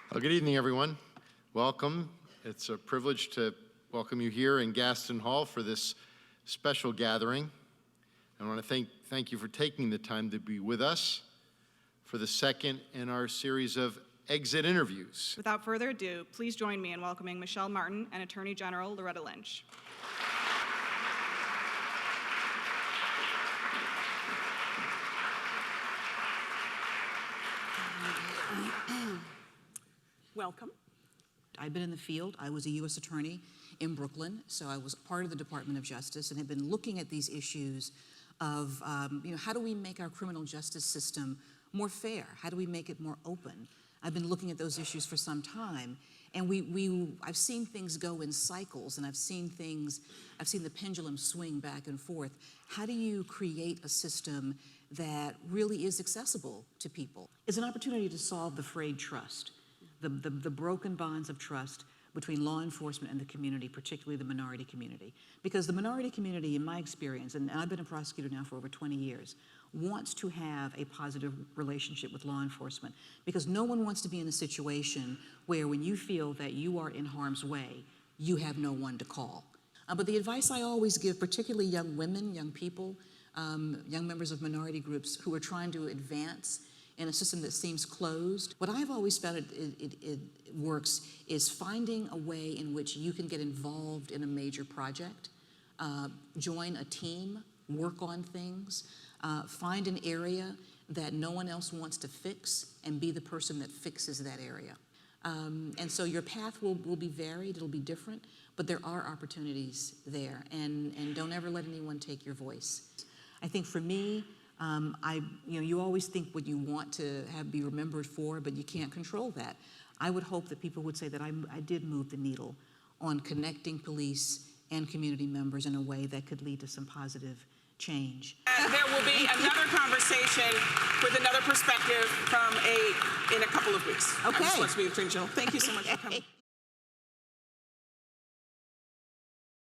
Well, good evening, everyone. Welcome. It's a privilege to welcome you here in Gaston Hall for this special gathering. I want to thank you for taking the time to be with us for the second in our series of exit interviews. Without further ado, please join me in welcoming Michel Martin and Attorney General Loretta Lynch. Welcome. I've been in the field. I was a U.S. attorney in Brooklyn, so I was part of the Department of Justice and have been looking at these issues of, how do we make our criminal justice system more fair? How do we make it more open? I've been looking at those issues for some time, and I've seen things go in cycles, and I've seen the pendulum swing back and forth. How do you create a system that really is accessible to people? It's an opportunity to solve the frayed trust, the broken bonds of trust between law enforcement and the community, particularly the minority community. Because the minority community, in my experience, and I've been a prosecutor now for over 20 years, wants to have a positive relationship with law enforcement, because no one wants to be in a situation where when you feel that you are in harm's way, you have no one to call. But the advice I always give, particularly young women, young people, young members of minority groups who are trying to advance in a system that seems closed, what I've always found it works is finding a way in which you can get involved in a major project, join a team, work on things, find an area that no one else wants to fix, and be the person that fixes that area. And so your path will be varied, it'll be different, but there are opportunities there, and don't ever let anyone take your voice. I think for me, you always think what you want to be remembered for, but you can't control that. I would hope that people would say that I did move the needle on connecting police and community members in a way that could lead to some positive change. There will be another conversation with another perspective in a couple of weeks. Okay. Let's be Attorney General. Thank you so much for coming.